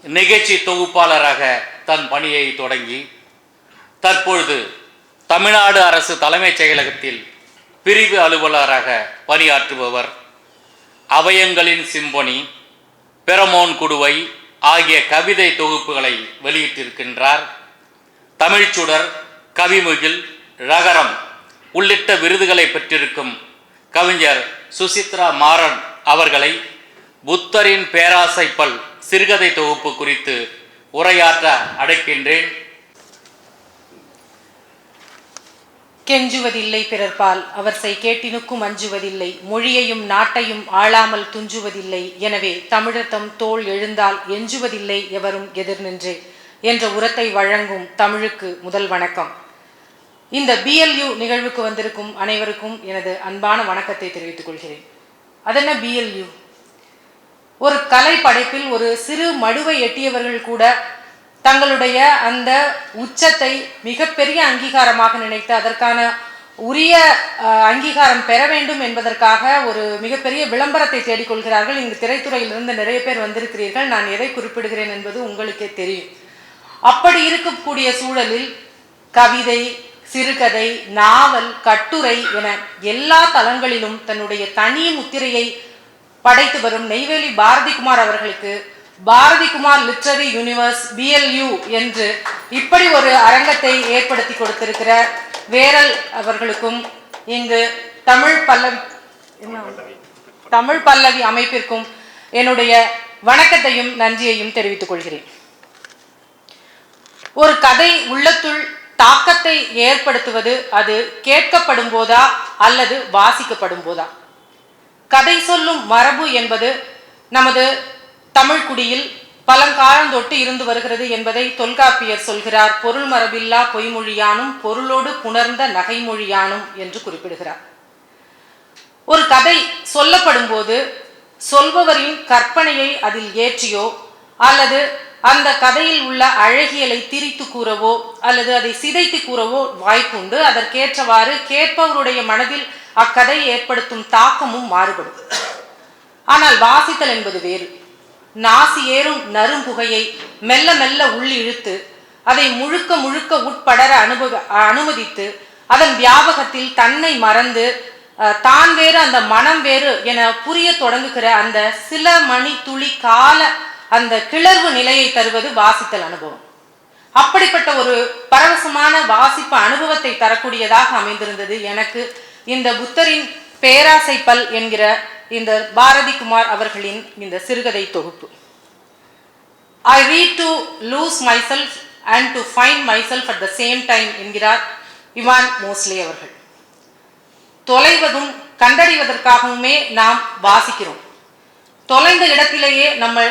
நிகழ்ச்சி தொகுப்பாளராக தன் பணியை தொடங்கி தற்பொழுது தமிழ்நாடு அரசு தலைமைச் செயலகத்தில் பிரிவு அலுவலராக பணியாற்றுபவர். அபயங்களின் சிம்பொனி, பெரமோன் குடுவை ஆகிய கவிதை தொகுப்புகளை வெளியிட்டிருக்கின்றார். தமிழ்ச்சுடர், கவிமுகில், ரகரம் உள்ளிட்ட விருதுகளை பெற்றிருக்கும் கவிஞர் சுசித்ரா மாறன் அவர்களை புத்தரின் பேராசைப்பல் சிறுகதை தொகுப்பு குறித்து உரையாற்ற அழைக்கின்றேன். கெஞ்சுவதில்லை பிறர்பால் அவர்சை கேட்டினுக்கும் அஞ்சுவதில்லை, மொழியையும் நாட்டையும் ஆளாமல் துஞ்சுவதில்லை, எனவே தமிழர்தம் தோள் எழுந்தால் எஞ்சுவதில்லை எவரும் எதிர் நின்றே என்ற உரத்தை வழங்கும் தமிழுக்கு முதல் வணக்கம். இந்த BLU நிகழ்வுக்கு வந்திருக்கும் அனைவருக்கும் எனது அன்பான வணக்கத்தை தெரிவித்துக் கொள்கிறேன். அதென்ன BLU? ஒரு கலை படைப்பில் ஒரு சிறு மடுவை எட்டியவர்கள் கூட தங்களுடைய அந்த உச்சத்தை மிகப்பெரிய அங்கீகாரமாக நினைத்து அதற்கான உரிய அங்கீகாரம் பெற வேண்டும் என்பதற்காக ஒரு மிகப்பெரிய விளம்பரத்தை தேடிக்கொள்கிறார்கள். இங்கு திரைத்துறையிலிருந்து நிறைய பேர் வந்திருக்கிறீர்கள். நான் எதை குறிப்பிடுகிறேன் என்பது உங்களுக்கே தெரியும். அப்படி இருக்கக்கூடிய சூழலில் கவிதை, சிறுகதை, நாவல், கட்டுரை என எல்லா தளங்களிலும் தன்னுடைய தனி முத்திரையை படைத்து வரும் நெய்வேலி பாரதிகுமார் அவர்களுக்கு பாரதிகுமார் லிட்ரரி யூனிவர்ஸ் BLU என்று இப்படி ஒரு அரங்கத்தை ஏற்படுத்தி கொடுத்திருக்கிற வேரல் அவர்களுக்கும் இங்கு தமிழ் பல்லவி அமைப்பிற்கும் என்னுடைய வணக்கத்தையும் நன்றியையும் தெரிவித்துக் கொள்கிறேன். ஒரு கதை உள்ளத்துள் தாக்கத்தை ஏற்படுத்துவது அது கேட்கப்படும் போதா அல்லது வாசிக்கப்படும் போதா? கதை சொல்லும் மரபு என்பது நமது தமிழ்குடியில் பழங்காலம் தொட்டு இருந்து வருகிறது என்பதை தொல்காப்பியர் சொல்கிறார். பொருள் மரபில்லா பொய்மொழியானும் பொருளோடு புணர்ந்த நகைமொழியானும் என்று குறிப்பிடுகிறார். ஒரு கதை சொல்லப்படும் போது சொல்பவரின் கற்பனையை அதில் ஏற்றியோ அல்லது அந்த கதையில் உள்ள அழகியலை திரித்து கூறவோ அல்லது அதை சிதைத்து கூறவோ வாய்ப்புண்டு. அதற்கேற்றவாறு கேட்பவருடைய மனதில் அக்கதை ஏற்படுத்தும் தாக்கமும் மாறுபடும். ஆனால் வாசித்தல் என்பது வேறு. நாசி ஏறும் நறும்புகையை மெல்ல மெல்ல உள்ளி இழுத்து அதை முழுக்க முழுக்க உட்படர அனுமதித்து அதன் வியாபகத்தில் தன்னை மறந்து தான் வேறு அந்த மனம் வேறு என புரிய தொடங்குகிற அந்த சில மணி துளி கால அந்த கிளர்வு நிலையை தருவது வாசித்தல் அனுபவம். அப்படிப்பட்ட ஒரு பரவசமான வாசிப்பு அனுபவத்தை தரக்கூடியதாக அமைந்திருந்தது எனக்கு இந்த புத்தரின் பேராசைப்பல் என்கிற இந்த பாரதிகுமார் அவர்களின் இந்த சிறுகதை தொகுப்பு. I read to lose myself and to find myself at the same time என்கிறார் இவான் மோஸ்லே அவர்கள். தொலைவதும் கண்டடைவதற்காகவுமே நாம் வாசிக்கிறோம். தொலைந்த இடத்திலேயே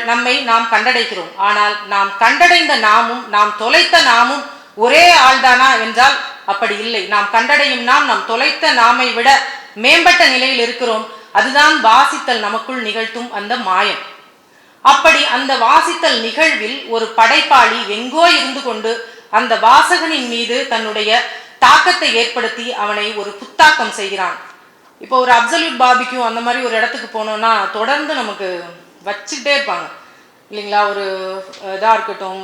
நம்மை நாம் கண்டடைகிறோம். ஆனால் நாம் கண்டடைந்த நாமும் நாம் தொலைத்த நாமும் ஒரே ஆள்தானா என்றால் அப்படி இல்லை. நாம் கண்டடையும் நாம் தொலைத்த நாமை விட மேம்பட்ட நிலையில் இருக்கிறோம். அதுதான் வாசித்தல் நமக்குள் நிகழ்த்தும் அந்த மாயம். அப்படி அந்த வாசித்தல் நிகழ்வில் ஒரு படைப்பாளி எங்கோ இருந்து கொண்டு அந்த வாசகனின் மீது தன்னுடைய தாக்கத்தை ஏற்படுத்தி அவனை ஒரு புத்தாக்கம் செய்கிறான். இப்போ ஒரு அப்சல்யூட் பார்பிக்யூ அந்த மாதிரி ஒரு இடத்துக்கு போனோம்னா தொடர்ந்து நமக்கு வச்சுக்கிட்டே இருப்பாங்க இல்லைங்களா? ஒரு இதாக இருக்கட்டும்,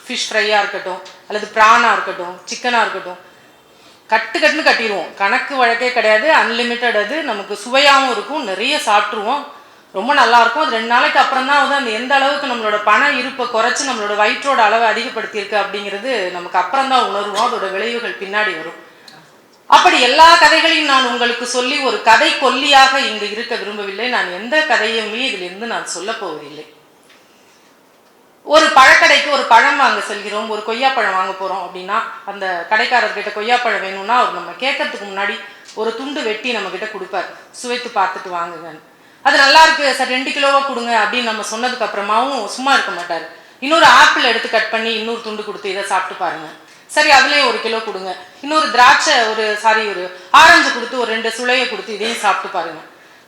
ஃபிஷ் ஃப்ரையாக இருக்கட்டும் அல்லது ப்ரானாக இருக்கட்டும், சிக்கனாக இருக்கட்டும், கட்டுன்னு கட்டிடுவோம். கணக்கு வழக்கே கிடையாது. அன்லிமிட்டட். அது நமக்கு சுவையாகவும் இருக்கும். நிறைய சாப்பிட்ருவோம். ரொம்ப நல்லாயிருக்கும். அது 2 நாளைக்கு அப்புறம் தான் வந்து அந்த எந்த அளவுக்கு நம்மளோட பண இருப்பை குறைச்சி நம்மளோட வயிற்றோட அளவை அதிகப்படுத்தியிருக்கு அப்படிங்கிறது நமக்கு அப்புறம் தான் உணர்வோம். அதோட விளைவுகள் பின்னாடி வரும். அப்படி எல்லா கதைகளையும் நான் உங்களுக்கு சொல்லி ஒரு கதை கொல்லியாக இங்கு இருக்க விரும்பவில்லை. நான் எந்த கதையுமே இதிலிருந்து நான் சொல்ல போவதில்லை. ஒரு பழக்கடைக்கு ஒரு பழம் வாங்க செல்கிறோம். ஒரு கொய்யாப்பழம் வாங்க போகிறோம் அப்படின்னா அந்த கடைக்காரர்கிட்ட கொய்யாப்பழம் வேணும்னா அவர் நம்ம கேட்கறதுக்கு முன்னாடி ஒரு துண்டு வெட்டி நம்மக்கிட்ட கொடுப்பார். சுவைத்து பார்த்துட்டு வாங்குங்கன்னு. அது நல்லா இருக்கு சார், 2 கிலோவாக கொடுங்க அப்படின்னு நம்ம சொன்னதுக்கு அப்புறமாவும் சும்மா இருக்க மாட்டார். இன்னொரு ஆப்பிள் எடுத்து கட் பண்ணி இன்னொரு துண்டு கொடுத்து இதை சாப்பிட்டு பாருங்க. சரி, அதுலேயும் 1 கிலோ கொடுங்க. இன்னொரு திராட்சை ஒரு ஆரஞ்சு கொடுத்து ஒரு 2 சுளையை கொடுத்து இதையும் சாப்பிட்டு பாருங்க.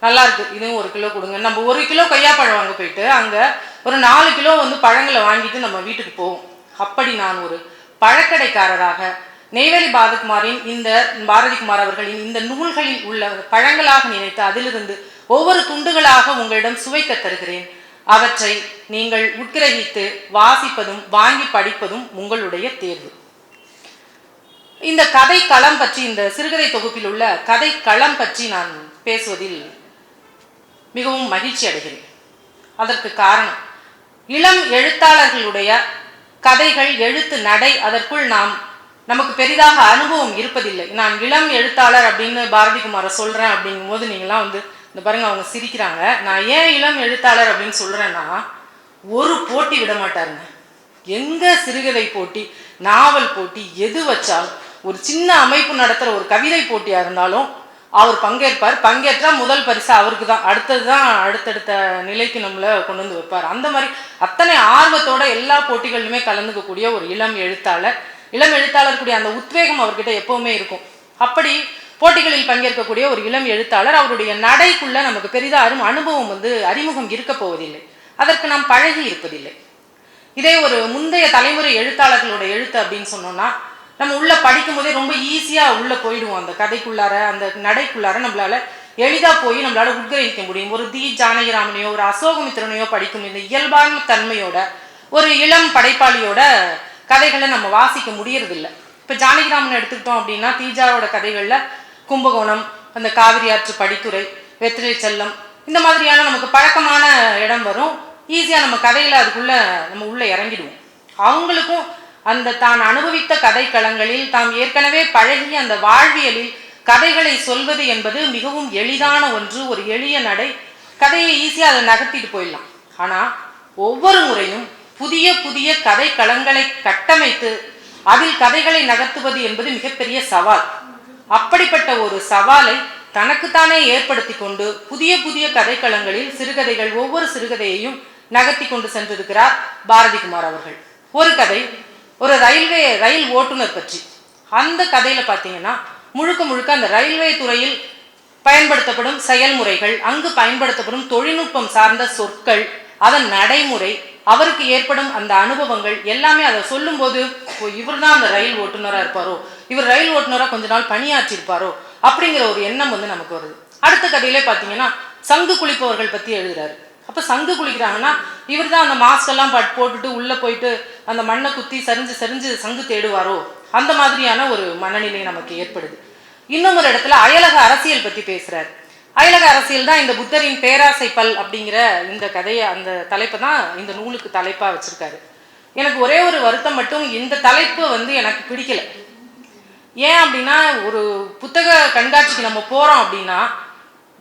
நல்லா இருக்கு, இதையும் 1 கிலோ கொடுங்க. நம்ம 1 கிலோ கொய்யாப்பழம் வாங்க போயிட்டு அங்கே ஒரு 4 கிலோ வந்து பழங்களை வாங்கிட்டு நம்ம வீட்டுக்கு போவோம். அப்படி நான் ஒரு பழக்கடைக்காரராக நெய்வேலி பாரதிகுமார் அவர்களின் இந்த நூல்களில் உள்ள பழங்களாக நினைத்து அதிலிருந்து ஒவ்வொரு துண்டுகளாக உங்களிடம் சுவைக்க தருகிறேன். அவற்றை நீங்கள் உட்கிரகித்து வாசிப்பதும் வாங்கி படிப்பதும் உங்களுடைய தேர்வு. இந்த கதை களம் பற்றி, இந்த சிறுகதை தொகுப்பில் உள்ள கதை களம் பற்றி நான் பேசுவதில் மிகவும் மகிழ்ச்சி அடைகிறேன். அதற்கு காரணம், இளம் எழுத்தாளர்களுடைய கதைகள், எழுத்து நடை, அதற்குள் நமக்கு பெரிதாக அனுபவம் இருப்பதில்லை. நான் இளம் எழுத்தாளர் அப்படின்னு பாரதிகுமாரை சொல்கிறேன் அப்படிங்கும்போது நீங்களாம் இந்த பாருங்க அவங்க சிரிக்கிறாங்க. நான் ஏன் இளம் எழுத்தாளர் அப்படின்னு சொல்கிறேன்னா, ஒரு போட்டி விட மாட்டாருங்க. எங்கே சிறுகதை போட்டி, நாவல் போட்டி, எது வச்சாலும், ஒரு சின்ன அமைப்பு நடத்துகிற ஒரு கவிதை போட்டியாக இருந்தாலும் அவர் பங்கேற்பார். பங்கேற்றால் முதல் பரிசு அவருக்கு தான். அடுத்தது தான் அடுத்தடுத்த நிலைக்கு நம்மளை கொண்டு வந்து வைப்பார். அந்த மாதிரி அத்தனை ஆர்வத்தோட எல்லா போட்டிகளிலுமே கலந்துக்கக்கூடிய ஒரு இளம் எழுத்தாளர். இளம் எழுத்தாளருக்குடைய அந்த உத்வேகம் அவர்கிட்ட எப்பவுமே இருக்கும். அப்படி போட்டிகளில் பங்கேற்கக்கூடிய ஒரு இளம் எழுத்தாளர், அவருடைய நடைக்குள்ள நமக்கு பெரிதாக அனுபவம் அறிமுகம் இருக்க போவதில்லை. அதற்கு நாம் பழகி இருப்பதில்லை. இதே ஒரு முந்தைய தலைமுறை எழுத்தாளர்களோட எழுத்து அப்படின்னு சொன்னோம்னா, நம்ம உள்ள படிக்கும் போதே ரொம்ப ஈஸியா உள்ள போயிடுவோம். அந்த கதைக்குள்ளார, அந்த நடைக்குள்ளார நம்மளால எளிதா போய் நம்மளால உட்கிரகிக்க முடியும். ஒரு தி ஜானகிராமனையோ ஒரு அசோகமித்திரனையோ படிக்கும் இந்த இயல்பான தன்மையோட ஒரு இளம் படைப்பாளியோட கதைகளை நம்ம வாசிக்க முடியறதில்லை. இப்போ ஜானகிராமன் எடுத்துக்கிட்டோம் அப்படின்னா, தீஜாவோட கதைகள்ல கும்பகோணம், அந்த காவிரி ஆற்று படித்துறை, வெற்றிலை செல்லம், இந்த மாதிரியான நமக்கு பழக்கமான இடம் வரும். ஈஸியாக நம்ம கதையில் அதுக்குள்ள நம்ம உள்ள இறங்கிடுவோம். அவங்களுக்கும் அந்த தான் அனுபவித்த கதை களங்களில் தாம் ஏற்கனவே பழகிய அந்த வாழ்வியலில் கதைகளை சொல்வது என்பது மிகவும் எளிதான ஒன்று. ஒரு எளிய நடை, கதையை ஈஸியாக அதை நகர்த்திட்டு போயிடலாம். ஆனால் ஒவ்வொரு முறையும் புதிய புதிய கதை களங்களை கட்டமைத்து அதில் கதைகளை நகர்த்துவது என்பது மிகப்பெரிய சவால். அப்படிப்பட்ட ஒரு சவாலை தனக்குத்தானே ஏற்படுத்தி கொண்டு புதிய புதிய கதைக்களங்களில் சிறுகதைகள், ஒவ்வொரு சிறுகதையையும் நகர்த்தி கொண்டு சென்றிருக்கிறார் பாரதிகுமார் அவர்கள். ஒரு கதை ஒரு ரயில் ஓட்டுநர் பற்றி. அந்த கதையில பார்த்தீங்கன்னா முழுக்க முழுக்க அந்த ரயில்வே துறையில் பயன்படுத்தப்படும் செயல்முறைகள், அங்கு பயன்படுத்தப்படும் தொழில்நுட்பம் சார்ந்த சொற்கள், அதன் நடைமுறை, அவருக்கு ஏற்படும் அந்த அனுபவங்கள் எல்லாமே அதை சொல்லும்போது, இவர் தான் அந்த ரயில் ஓட்டுநராக இருப்பாரோ, இவர் ரயில் ஓட்டுநராக கொஞ்ச நாள் பணியாற்றிருப்பாரோ அப்படிங்கிற ஒரு எண்ணம் நமக்கு வருது. அடுத்த கதையிலே பார்த்தீங்கன்னா சங்கு குளிப்பவர்கள் பற்றி எழுதுறாரு. அப்போ சங்கு குளிக்கிறாங்கன்னா இவர் தான் அந்த மாஸ்க் எல்லாம் போட்டுட்டு உள்ளே போயிட்டு அந்த மண்ணை குத்தி சரிஞ்சு சரிஞ்சு சங்கு தேடுவாரோ, அந்த மாதிரியான ஒரு மனநிலை நமக்கு ஏற்படுது. இன்னும் ஒரு இடத்துல அயலக அரசியல் பற்றி பேசுறாரு. அயலக அரசியல் தான் இந்த புத்தரின் பேராசை பல் அப்படிங்கிற இந்த கதையை, அந்த தலைப்பை தான் இந்த நூலுக்கு தலைப்பாக வச்சிருக்காரு. எனக்கு ஒரே ஒரு வருத்தம் மட்டும், இந்த தலைப்பு எனக்கு பிடிக்கல. ஏன் அப்படின்னா, ஒரு புத்தக கண்காட்சிக்கு நம்ம போகிறோம் அப்படின்னா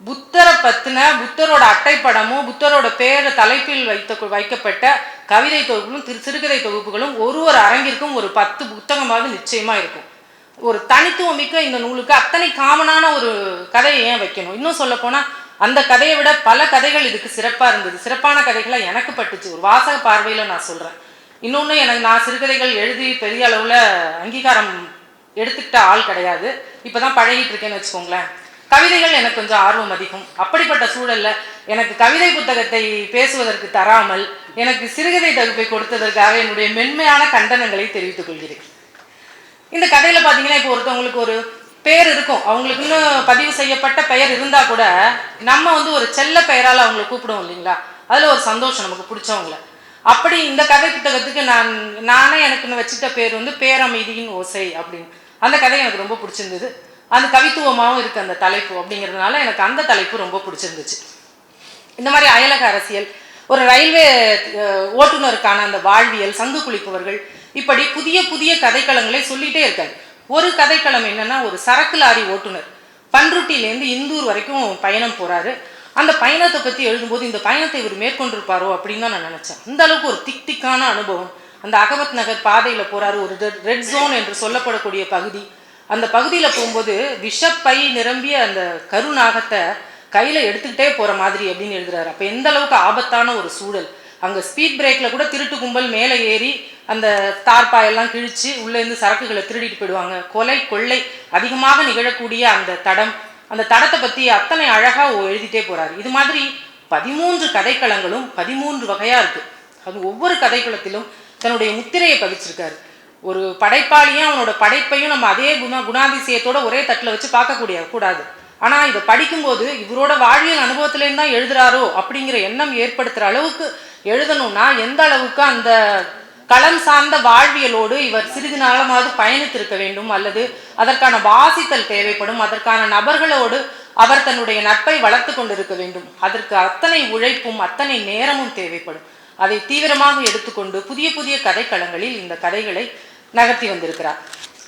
புத்தரை பற்றின, புத்தரோட அட்டைப்படமும் புத்தரோட பேரை தலைப்பில் வைக்கப்பட்ட கவிதை தொகுப்புகளும் சிறுகதை தொகுப்புகளும் ஒரு அரங்கிற்கும் ஒரு 10 புத்தகமாவது நிச்சயமாக இருக்கும். ஒரு தனித்துவமிக்க இந்த நூலுக்கு அத்தனை காமனான ஒரு கதையை ஏன் வைக்கணும்? இன்னும் சொல்ல போனால் அந்த கதையை விட பல கதைகள் இதுக்கு சிறப்பாக இருந்தது. சிறப்பான கதைகளாக எனக்கு பட்டுச்சு. ஒரு வாசக பார்வையில் நான் சொல்கிறேன். இன்னொன்று, நான் சிறுகதைகள் எழுதி பெரிய அளவில் அங்கீகாரம் எடுத்துக்கிட்ட ஆள் கிடையாது. இப்போ தான் பழகிட்டு இருக்கேன்னு வச்சுக்கோங்களேன். கவிதைகள் எனக்கு கொஞ்சம் ஆர்வம் அதிகம். அப்படிப்பட்ட சூழலில் எனக்கு கவிதை புத்தகத்தை பேசுவதற்கு தராமல் எனக்கு சிறுகதை தொகுப்பை கொடுத்ததற்காக என்னுடைய மென்மையான கண்டனங்களை தெரிவித்துக் கொள்கிறேன். இந்த கதையில் பார்த்தீங்கன்னா, இப்போ ஒருத்தவங்களுக்கு ஒரு பேர் இருக்கும், அவங்களுக்கு இன்னும் பதிவு செய்யப்பட்ட பெயர் இருந்தால் கூட நம்ம ஒரு செல்ல பெயரால் அவங்கள கூப்பிடுவோம் இல்லைங்களா? அதில் ஒரு சந்தோஷம் நமக்கு பிடிச்சவங்கள. அப்படி இந்த கதை புத்தகத்துக்கு நானே எனக்கு வச்சுட்ட பேர் பேரமைதியின் ஓசை அப்படின்னு. அந்த கதை எனக்கு ரொம்ப பிடிச்சிருந்தது. அந்த கவித்துவமாகவும் இருக்குது அந்த தலைப்பு. அப்படிங்கிறதுனால எனக்கு அந்த தலைப்பு ரொம்ப பிடிச்சிருந்துச்சு. இந்த மாதிரி அயலக அரசியல், ஒரு ரயில்வே ஓட்டுநருக்கான அந்த வாழ்வியல், சங்கு குளிப்பவர்கள், இப்படி புதிய புதிய கதைக்களங்களை சொல்லிகிட்டே இருக்காரு. ஒரு கதைக்களம் என்னன்னா, ஒரு சரக்கு லாரி ஓட்டுநர் பன்ருட்டியிலேருந்து இந்தூர் வரைக்கும் பயணம் போகிறாரு. அந்த பயணத்தை பற்றி எழுதும்போது இந்த பயணத்தை இவர் மேற்கொண்டிருப்பாரோ அப்படின்னு தான் நான் நினச்சேன். அந்த அளவுக்கு ஒரு திக்கான அனுபவம். அந்த அகமத் நகர் பாதையில் போகிறாரு. ஒரு ரெட் ஜோன் என்று சொல்லப்படக்கூடிய பகுதி. அந்த பகுதியில் போகும்போது விஷப்பை நிரம்பிய அந்த கருநாகத்தை கையில் எடுத்துக்கிட்டே போகிற மாதிரி அப்படின்னு எழுதுறாரு. அப்போ எந்த அளவுக்கு ஆபத்தான ஒரு சூழல். அங்கே ஸ்பீட் பிரேக்கில் கூட திருட்டு கும்பல் மேலே ஏறி அந்த தார்பாயெல்லாம் கிழித்து உள்ளேருந்து சரக்குகளை திருடிட்டு போயிடுவாங்க. கொலை கொள்ளை அதிகமாக நிகழக்கூடிய அந்த தடத்தை பற்றி அத்தனை அழகாக எழுதிட்டே போகிறாரு. இது மாதிரி 13 கதைக்களங்களும் 13 வகையாக இருக்குது. அது ஒவ்வொரு கதைக்களத்திலும் தன்னுடைய முத்திரையை பதிச்சிருக்காரு. ஒரு படைப்பாளியும் அவனோட படைப்பையும் நம்ம அதே குணாதிசயத்தோட ஒரே தட்டில் வச்சு பார்க்கக்கூடாது. ஆனால் இதை படிக்கும்போது இவரோட வாழ்வியல் அனுபவத்திலேருந்து தான் எழுதுறாரோ அப்படிங்கிற எண்ணம் ஏற்படுத்துகிற அளவுக்கு எழுதணும்னா எந்த அளவுக்கு அந்த களம் சார்ந்த வாழ்வியலோடு இவர் சிறிது நாளமாவது பயணித்திருக்க வேண்டும், அல்லது அதற்கான வாசித்தல் தேவைப்படும், அதற்கான நபர்களோடு அவர் தன்னுடைய நட்பை வளர்த்து கொண்டிருக்க வேண்டும். அதற்கு அத்தனை உழைப்பும் அத்தனை நேரமும் தேவைப்படும். அதை தீவிரமாக எடுத்துக்கொண்டு புதிய புதிய கதைக்களங்களில் இந்த கதைகளை நகர்த்தி வந்திருக்கிறார்.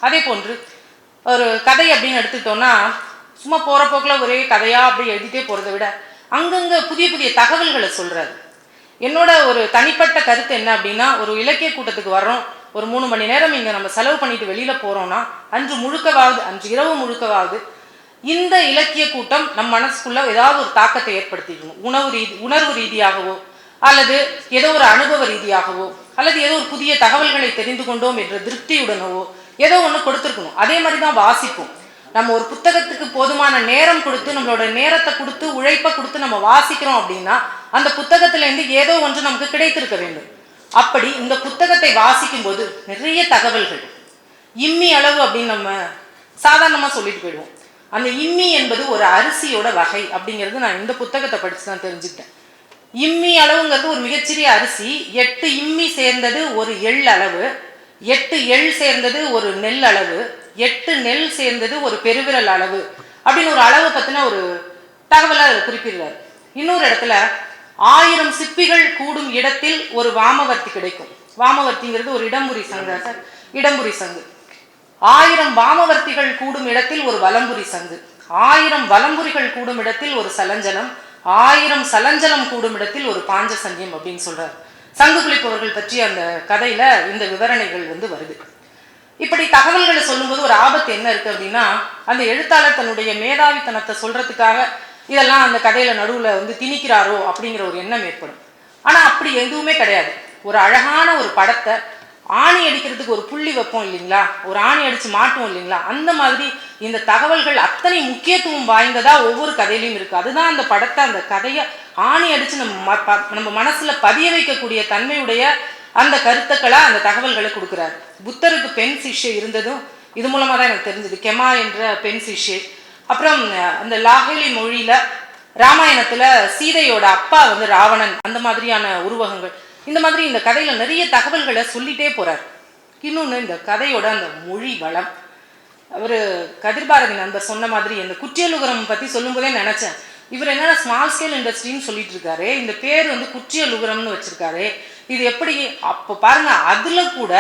அதே போன்று ஒரு கதை அப்படின்னு எடுத்துக்கிட்டோம்னா சும்மா போகிற போக்கில் ஒரே கதையாக அப்படி எழுதிட்டே போகிறத விட அங்கங்கே புதிய புதிய தகவல்களை சொல்கிறாரு. என்னோட ஒரு தனிப்பட்ட கருத்து என்ன அப்படின்னா, ஒரு இலக்கிய கூட்டத்துக்கு வர்றோம், ஒரு 3 மணி நேரம் இங்கே நம்ம செலவு பண்ணிட்டு வெளியில் போகிறோம்னா அன்று இரவு முழுக்கவாவது இந்த இலக்கிய கூட்டம் நம் மனசுக்குள்ள ஏதாவது ஒரு தாக்கத்தை ஏற்படுத்திக்கணும். உணர்வு ரீதியாகவோ அல்லது ஏதோ ஒரு அனுபவ ரீதியாகவோ அல்லது ஏதோ ஒரு புதிய தகவல்களை தெரிந்து கொண்டோம் என்ற திருப்தியுடனவோ ஏதோ ஒன்று கொடுத்துருக்கணும். அதே மாதிரி தான் வாசிப்போம். நம்ம ஒரு புத்தகத்துக்கு போதுமான நேரம் கொடுத்து நம்மளோட நேரத்தை கொடுத்து உழைப்பை கொடுத்து நம்ம வாசிக்கிறோம் அப்படின்னா அந்த புத்தகத்திலேருந்து ஏதோ ஒன்று நமக்கு கிடைத்திருக்க வேண்டும். அப்படி இந்த புத்தகத்தை வாசிக்கும் போது நிறைய தகவல்கள், இம்மி அளவு அப்படின்னு நம்ம சாதாரணமாக சொல்லிட்டு போயிடுவோம். அந்த இம்மி என்பது ஒரு அரிசியோட வகை அப்படிங்கிறது நான் இந்த புத்தகத்தை படித்து தான் தெரிஞ்சுக்கிட்டேன். இம்மி அளவுங்கிறது ஒரு மிகச்சிறிய அரிசி. 8 இம்மி சேர்ந்தது ஒரு எள் அளவு, 8 எள் சேர்ந்தது ஒரு நெல் அளவு, 8 நெல் சேர்ந்தது ஒரு பெருவிரல் அளவு அப்படின்னு ஒரு அளவை பற்றின ஒரு தகவலை அதில் குறிப்பிடுறாரு. இன்னொரு இடத்துல 1000 சிப்பிகள் கூடும் இடத்தில் ஒரு வாமவர்த்தி கிடைக்கும். வாமவர்த்திங்கிறது ஒரு இடம்புரி சங்கு. இடம்புரி சங்கு. 1000 வாமவர்த்திகள் கூடும் இடத்தில் ஒரு வலம்புரி சங்கு, 1000 வலம்புரிகள் கூடும் இடத்தில் ஒரு சலஞ்சலம், 1000 சலஞ்சலம் கூடும் இடத்தில் ஒரு பாஞ்சசன்யம் அப்படின்னு சொல்றாரு. சங்கு குளிப்பவர்கள் பற்றி அந்த கதையில இந்த விவரணைகள் வருது. இப்படி தகவல்களை சொல்லும்போது ஒரு ஆபத்து என்ன இருக்கு அப்படின்னா, அந்த எழுத்தாளர் தன்னுடைய மேதாவித்தனத்தை சொல்றதுக்காக இதெல்லாம் அந்த கதையில நடுவுல திணிக்கிறாரோ அப்படிங்கிற ஒரு எண்ணம் ஏற்படும். ஆனா அப்படி எதுவுமே கிடையாது. ஒரு அழகான ஒரு படத்தை ஆணி அடிக்கிறதுக்கு ஒரு புள்ளி வைப்போம் இல்லைங்களா, ஒரு ஆணி அடிச்சு மாட்டுவோம் இல்லைங்களா, அந்த மாதிரி இந்த தகவல்கள் அத்தனை முக்கியத்துவம் வாய்ந்ததா ஒவ்வொரு கதையிலையும் இருக்கு. அதுதான் அந்த படத்தை அந்த கதையை ஆணி அடிச்சு நம்ம மனசுல பதிய வைக்கக்கூடிய தன்மையுடைய அந்த கருத்துக்களா அந்த தகவல்களை கொடுக்குறாரு. புத்தருக்கு பெண் சிஷ்யை இருந்ததும் இது மூலமா தான் எனக்கு தெரிஞ்சது. கெமா என்ற பெண் சிஷ்யை. அப்புறம் அந்த லாஹேலி மொழியில ராமாயணத்துல சீதையோட அப்பா ராவணன், அந்த மாதிரியான உருவகங்கள். இந்த மாதிரி இந்த கதையில நிறைய தகவல்களை சொல்லிட்டே போறார். இன்னொன்று இந்த கதையோட அந்த மொழி வளம். ஒரு கதிர்பாரதி நண்பர் சொன்ன மாதிரி இந்த குற்றியலுகரம் பத்தி சொல்லும் போதே நினைச்சேன், இவர் என்னன்னா ஸ்மால் ஸ்கேல் இண்டஸ்ட்ரின்னு சொல்லிட்டு இருக்காரு, இந்த பேர் குற்றியலுகரம்னு வச்சிருக்காரு. இது எப்படி? அப்போ பாருங்க, அதுல கூட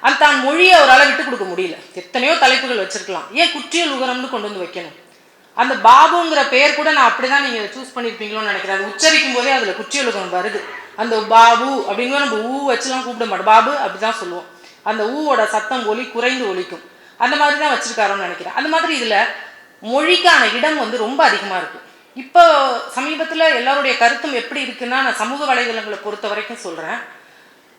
அந்த தான் மொழியை அவரால் விட்டு கொடுக்க முடியல. எத்தனையோ தலைப்புகள் வச்சிருக்கலாம், ஏன் குற்றியலுகரம்னு கொண்டு வைக்கணும்? அந்த பாபுங்கிற பெயர் கூட நான் அப்படிதான் நீங்க சூஸ் பண்ணிருப்பீங்களோன்னு நினைக்கிறேன். அது உச்சரிக்கும் போதே அதுல குற்றியலுகரம் வருது. அந்த பாபு அப்படின்னு நம்ம ஊ வச்சுலாம் கூப்பிட மாட்டோம், பாபு அப்படிதான் சொல்லுவோம். அந்த ஊவோட சத்தம் ஒலி குறைந்து ஒலிக்கும். அந்த மாதிரி தான் வச்சிருக்காரோன்னு நினைக்கிறேன். அந்த மாதிரி இதுல மொழிக்கான இடம் ரொம்ப அதிகமா இருக்கு. இப்போ சமீபத்துல எல்லாருடைய கருத்தும் எப்படி இருக்குன்னா, நான் சமூக வலைதளங்களை பொறுத்த வரைக்கும் சொல்றேன்,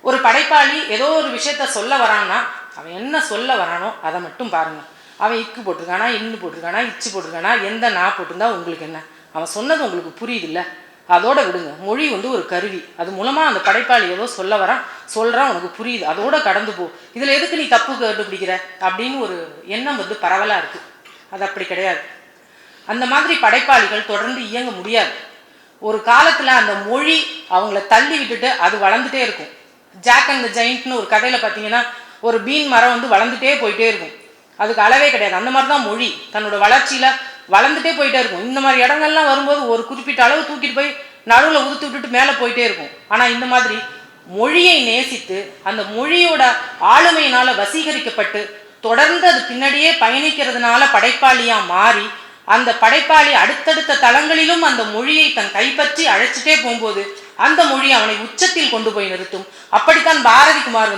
ஒரு படைப்பாளி ஏதோ ஒரு விஷயத்த சொல்ல வரான்னா அவன் என்ன சொல்ல வரானோ அதை மட்டும் பாருங்க. அவன் இக்கு போட்டிருக்கானா, இன்னு போட்டிருக்கானா, இச்சு போட்டிருக்கானா, எந்த நான் போட்டிருந்தா உங்களுக்கு என்ன? அவன் சொன்னது உங்களுக்கு புரியுது இல்லை, அதோட விடுங்க. மொழி ஒரு கருவி. அது மூலமா அந்த படைப்பாளி ஏதோ சொல்றான் உனக்கு புரியுது, அதோட கடந்து போ. இதுல எதுக்கு நீ தப்பு கண்டுபிடிக்கிற அப்படின்னு ஒரு எண்ணம் பரவலா இருக்கு. அது அப்படி கிடையாது. அந்த மாதிரி படைப்பாளிகள் தொடர்ந்து இயங்க முடியாது. ஒரு காலத்துல அந்த மொழி அவங்கள தள்ளி விட்டுட்டு அது வளர்ந்துட்டே இருக்கும். ஜாக் அண்ட் த ஜெயிண்ட்னு ஒரு கதையில பார்த்தீங்கன்னா, ஒரு பீன் மரம் வளர்ந்துட்டே போயிட்டே இருக்கும், அதுக்கு அளவே கிடையாது. அந்த மாதிரி தான் மொழி தன்னோட வளர்ச்சியில வளர்ந்துட்டே போயிட்டே இருக்கும். இந்த மாதிரி இடங்கள்லாம் வரும்போது ஒரு குறிப்பிட்ட அளவு தூக்கிட்டு போய் நடுவில் உதுத்து விட்டுட்டு மேலே போயிட்டே இருக்கும். ஆனால் இந்த மாதிரி மொழியை நேசித்து அந்த மொழியோட ஆளுமையினால வசீகரிக்கப்பட்டு தொடர்ந்து அது பின்னாடியே பயணிக்கிறதுனால படைப்பாளியா மாறி அந்த படைப்பாளி அடுத்தடுத்த தளங்களிலும் அந்த மொழியை தன் கைப்பற்றி அழைச்சிட்டே போகும்போது அந்த மொழி அவனை உச்சத்தில் கொண்டு போய் நிறுத்தும். அப்படித்தான் பாரதிகுமார்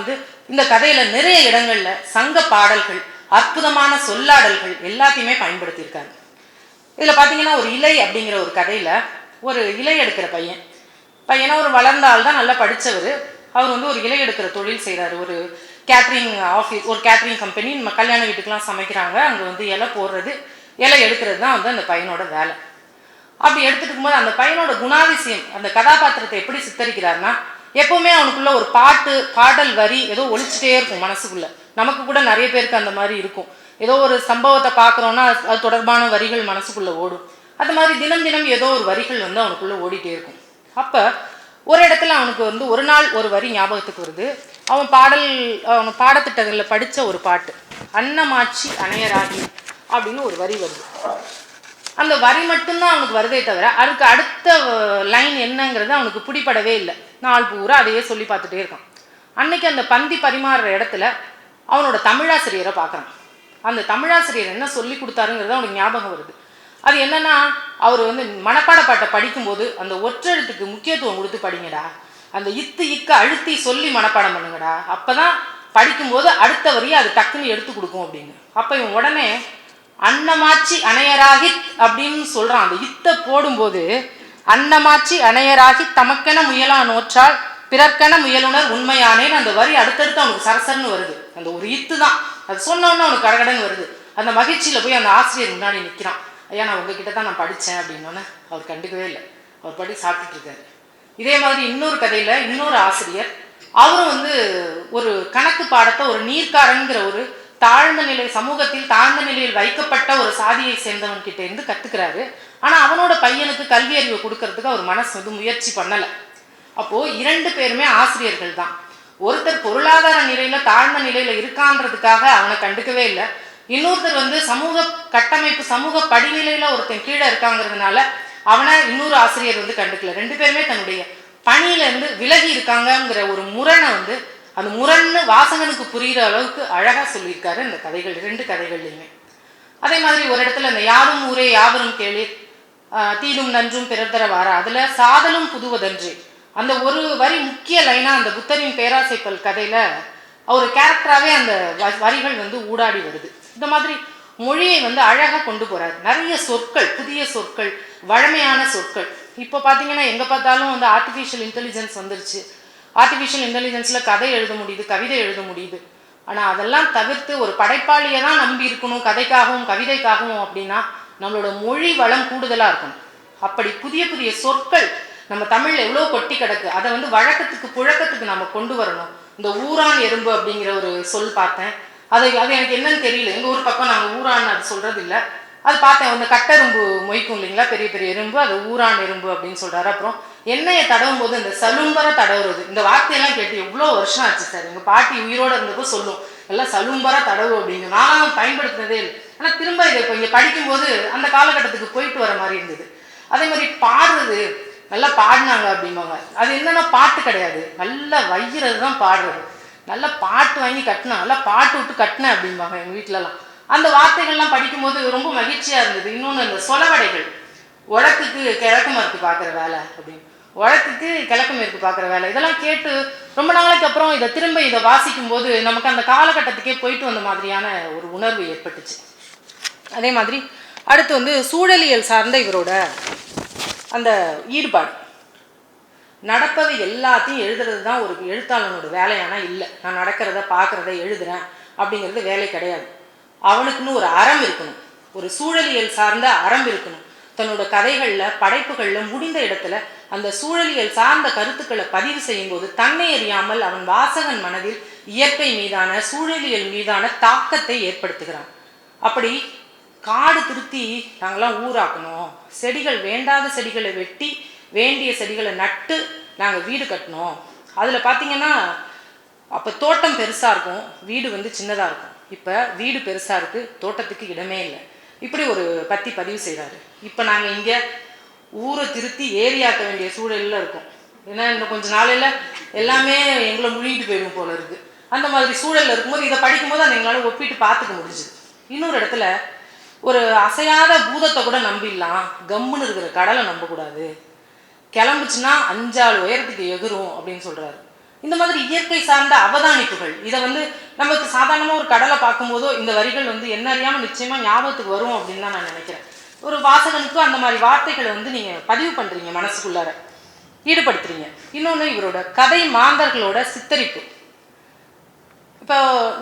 இந்த கதையில நிறைய இடங்கள்ல சங்க பாடல்கள், அற்புதமான சொல்லாடல்கள் எல்லாத்தையுமே பயன்படுத்தியிருக்காரு. இதுல பாத்தீங்கன்னா, ஒரு இலை அப்படிங்கிற ஒரு கதையில ஒரு இலை எடுக்கிற பையனா ஒரு வளர்ந்த ஆள் தான், நல்லா படிச்சவர். அவர் ஒரு இலை எடுக்கிற தொழில் செய்கிறாரு. ஒரு கேட்ரிங் ஆஃபீஸ், ஒரு கேட்ரிங் கம்பெனி. நம்ம கல்யாண வீட்டுக்கெல்லாம் சமைக்கிறாங்க, அங்கே இலை போடுறது, இலை எடுக்கிறது தான் அந்த பையனோட வேலை. அப்படி எடுத்துட்டு இருக்கும்போது அந்த பையனோட குணாதிசயம், அந்த கதாபாத்திரத்தை எப்படி சித்தரிக்கிறாருன்னா, எப்பவுமே அவனுக்குள்ள ஒரு பாடல் வரி ஏதோ ஒழிச்சுட்டே இருக்கும் மனசுக்குள்ள. நமக்கு கூட நிறைய பேருக்கு அந்த மாதிரி இருக்கும். ஏதோ ஒரு சம்பவத்தை பார்க்குறோன்னா அது தொடர்பான வரிகள் மனசுக்குள்ளே ஓடும். அது மாதிரி தினம் தினம் ஏதோ ஒரு வரிகள் வந்து அவனுக்குள்ளே ஓடிட்டே இருக்கும். அப்போ ஒரு இடத்துல அவனுக்கு வந்து ஒரு நாள் ஒரு வரி ஞாபகத்துக்கு வருது. அவன் பாடத்திட்டங்களில் படித்த ஒரு பாட்டு, அன்னமாச்சி அணையராகி அப்படின்னு ஒரு வரி வருது. அந்த வரி மட்டும்தான் அவனுக்கு வருதே தவிர அதுக்கு அடுத்த லைன் என்னங்கிறது அவனுக்கு பிடிபடவே இல்லை. நாள் பூரா அதையே சொல்லி பார்த்துட்டே இருக்கான். அன்னைக்கு அந்த பந்தி பரிமாறுற இடத்துல அவனோட தமிழாசிரியரை பார்க்குறான். அந்த தமிழாசிரியர் என்ன சொல்லி கொடுத்தாருங்கிறது அவனுக்கு ஞாபகம் வருது. அது என்னன்னா, அவர் வந்து மனப்பாட பாட்டை படிக்கும்போது அந்த ஒற்றெழுத்துக்கு முக்கியத்துவம் கொடுத்து படிங்கடா, அந்த இக்க அழுத்தி சொல்லி மனப்பாடம் பண்ணுங்கடா, அப்போதான் படிக்கும்போது அடுத்த வரியை அது டக்குன்னு எடுத்து கொடுக்கும் அப்படின்னு. அப்போ இவன் உடனே அன்னமாச்சி அணையராகி அப்படின்னு சொல்கிறான். அந்த இத்தை போடும்போது அன்னமாச்சி அணையராகி தமக்கென முயலா நோற்றால் பிறர்க்கென முயலுணர் உண்மையானேன்னு அந்த வரி அடுத்தடுத்து அவனுக்கு சரசரன்னு வருது. அந்த ஒரு இத்து தான் அது சொன்னோன்னு அவனுக்கு கடகடன்னு வருது. அந்த மகிழ்ச்சியில் போய் அந்த ஆசிரியர் முன்னாடி நிற்கிறான். ஐயா, நான் உங்ககிட்ட தான் நான் படித்தேன் அப்படின்னோன்னே அவர் கண்டுக்கவே இல்லை. அவர் படி சாப்பிட்டுட்டு இருக்காரு. இதே மாதிரி இன்னொரு கதையில் இன்னொரு ஆசிரியர், அவரும் வந்து ஒரு கணக்கு பாடத்தை ஒரு நீர்க்காரங்கிற ஒரு தாழ்ந்த நிலை சமூகத்தில் தாழ்ந்த நிலையில் வைக்கப்பட்ட ஒரு சாதியை சேர்ந்தவன் கிட்ட இருந்து கற்றுக்கிறாரு. ஆனால் அவனோட பையனுக்கு கல்வி அறிவை கொடுக்கறதுக்கு அவர் மனசு வந்து முயற்சி பண்ணலை. அப்போது 2 பேருமே ஆசிரியர்கள் தான். ஒருத்தர் பொருளாதார நிலையில் தாழ்ந்த நிலையில் இருக்கான்றதுக்காக அவனை கண்டுக்கவே இல்லை. இன்னொருத்தர் வந்து சமூக கட்டமைப்பு சமூக படிநிலையில் ஒருத்தன் கீழே இருக்காங்கிறதுனால அவனை இன்னொரு ஆசிரியர் வந்து கண்டுக்கல. 2 பேருமே தன்னுடைய பணியிலேருந்து விலகி இருக்காங்கங்கிற ஒரு முரணை வந்து அந்த முரண்னு வாசகனுக்கு புரிகிற அளவுக்கு அழகாக சொல்லியிருக்காரு இந்த கதைகள் 2 கதைகள்லையுமே. அதே மாதிரி ஒரு இடத்துல இந்த யாரும் ஊரே யாவரும் கேளீர் தீதும் நன்றும் பிறர் தர வாரா, அதில் சாதலும் புதுவதன்றே அந்த ஒரு வரி முக்கிய லைனாக அந்த புத்தரின் பேராசைப்பல் கதையில் ஒரு கேரக்டராகவே அந்த வரிகள் வந்து ஊடாடி வருது. இந்த மாதிரி மொழியை வந்து அழகாக கொண்டு போகிறார். நிறைய சொற்கள், புதிய சொற்கள், வழமையான சொற்கள். இப்போ பார்த்தீங்கன்னா எங்கே பார்த்தாலும் வந்து ஆர்டிஃபிஷியல் இன்டெலிஜென்ஸ் வந்துருச்சு. ஆர்டிஃபிஷியல் இன்டெலிஜென்ஸில் கதை எழுத முடியுது, கவிதை எழுத முடியுது. ஆனால் அதெல்லாம் தவிர்த்து ஒரு படைப்பாளியை தான் நம்பி இருக்கணும் கதைக்காகவும் கவிதைக்காகவும் அப்படின்னா நம்மளோட மொழி வளம் கூடுதலாக இருக்கணும். அப்படி புதிய புதிய சொற்கள் நம்ம தமிழில் எவ்வளோ கொட்டி கிடக்கு, அதை வந்து வழக்கத்துக்கு புழக்கத்துக்கு நம்ம கொண்டு வரணும். இந்த ஊரான் எறும்பு அப்படிங்கிற ஒரு சொல் பார்த்தேன். அது எனக்கு என்னன்னு தெரியல. எங்கள் ஊர் பக்கம் நாங்கள் ஊரான் அது சொல்கிறது இல்லை. அது பார்த்தேன். அந்த கட்டெரும்பு மொய்க்கும் இல்லைங்களா, பெரிய பெரிய எறும்பு, அது ஊரான் எறும்பு அப்படின்னு சொல்கிறாரு. அப்புறம் எண்ணெயை தடவும் போது இந்த சலும்பரை தடவுறது, இந்த வார்த்தையெல்லாம் கேட்டு எவ்வளோ வருஷம் ஆச்சு சார். எங்கள் பாட்டி உயிரோடு இருந்தப்போ சொல்லும் எல்லாம் சலும்பரை தடவு அப்படின்னு. நானும் பயன்படுத்தினதே இல்லை. ஆனால் திரும்ப இதை இப்போ இங்கே படிக்கும்போது அந்த காலகட்டத்துக்கு போயிட்டு வர மாதிரி இருந்தது. அதே மாதிரி பாடுறது, நல்லா பாடினாங்க அப்படிம்பாங்க. அது என்னன்னா பாட்டு கிடையாது, நல்லா வைகிறது தான் பாடுறது. நல்லா பாட்டு வாங்கி கட்டினா, நல்லா பாட்டு விட்டு கட்டினேன் அப்படிம்பாங்க எங்கள் வீட்டிலலாம். அந்த வார்த்தைகள்லாம் படிக்கும்போது ரொம்ப மகிழ்ச்சியாக இருந்தது. இன்னொன்று இந்த சொலவடைகள், உழக்குக்கு கிழக்கு மேற்கு பார்க்குற வேலை அப்படின்னு, உழக்குக்கு கிழக்கு மேற்கு பார்க்குற வேலை, இதெல்லாம் கேட்டு ரொம்ப நாளைக்கு அப்புறம் இதை வாசிக்கும் போது நமக்கு அந்த காலகட்டத்துக்கே போயிட்டு வந்த மாதிரியான ஒரு உணர்வு ஏற்பட்டுச்சு. அதே மாதிரி அடுத்து வந்து சூழலியல் சார்ந்த இவரோட அந்த ஈடுபாடு, நடப்பது எல்லாத்தையும் எழுதுறது தான் ஒரு எழுத்தாளனோட வேலையானா இல்லை. நான் நடக்கிறத பார்க்குறத எழுதுறேன் அப்படிங்கிறது வேலை கிடையாது. அவனுக்குன்னு ஒரு அறம் இருக்கணும், ஒரு சூழலியல் சார்ந்த அறம் இருக்கணும். தன்னோட கதைகளில் படைப்புகளில் முடிந்த இடத்துல அந்த சூழலியல் சார்ந்த கருத்துக்களை பதிவு செய்யும் போது தன்னை அறியாமல் அவன் வாசகன் மனதில் இயற்கை மீதான சூழலியல் மீதான தாக்கத்தை ஏற்படுத்துகிறான். அப்படி காடு திருத்தி நாங்கள்லாம் ஊராக்கணும், செடிகள் வேண்டாத செடிகளை வெட்டி வேண்டிய செடிகளை நட்டு நாங்கள் வீடு கட்டினோம். அதில் பார்த்திங்கன்னா அப்போ தோட்டம் பெருசாக இருக்கும், வீடு வந்து சின்னதாக இருக்கும். இப்போ வீடு பெருசாக இருக்குது, தோட்டத்துக்கு இடமே இல்லை. இப்படி ஒரு பற்றி பதிவு செய்கிறாரு. இப்போ நாங்கள் இங்கே ஊரை திருத்தி ஏரியாக்க வேண்டிய சூழலில் இருக்கோம். ஏன்னா இன்னும் கொஞ்சம் நாளையில் எல்லாமே எங்களை முழுகிட்டு போயிடும் போல இருக்குது. அந்த மாதிரி சூழலில் இருக்கும்போது இதை படிக்கும்போது அந்த எங்களால் ஒப்பிட்டு பார்த்துக்க முடிஞ்சுது. இன்னொரு இடத்துல ஒரு அசையாத பூதத்தை கூட நம்பிடலாம், கம்முன்னு இருக்கிற கடலை நம்பக்கூடாது, கிளம்புச்சுன்னா 5 ஆள் உயரத்துக்கு எகிரும் அப்படின்னு சொல்கிறாரு. இந்த மாதிரி இயற்கை சார்ந்த அவதானிப்புகள், இதை வந்து நமக்கு சாதாரணமாக ஒரு கடலை பார்க்கும்போதோ இந்த வரிகள் வந்து என்ன அறியாமல் நிச்சயமாக ஞாபகத்துக்கு வரும் அப்படின்னு தான் நான் நினைக்கிறேன். ஒரு வாசகனுக்கும் அந்த மாதிரி வார்த்தைகளை வந்து நீங்கள் பதிவு பண்ணுறீங்க, மனசுக்குள்ளார ஈடுபடுத்துறீங்க. இன்னொன்று இவரோட கதை மாந்தர்களோட சித்தரிப்பு. இப்போ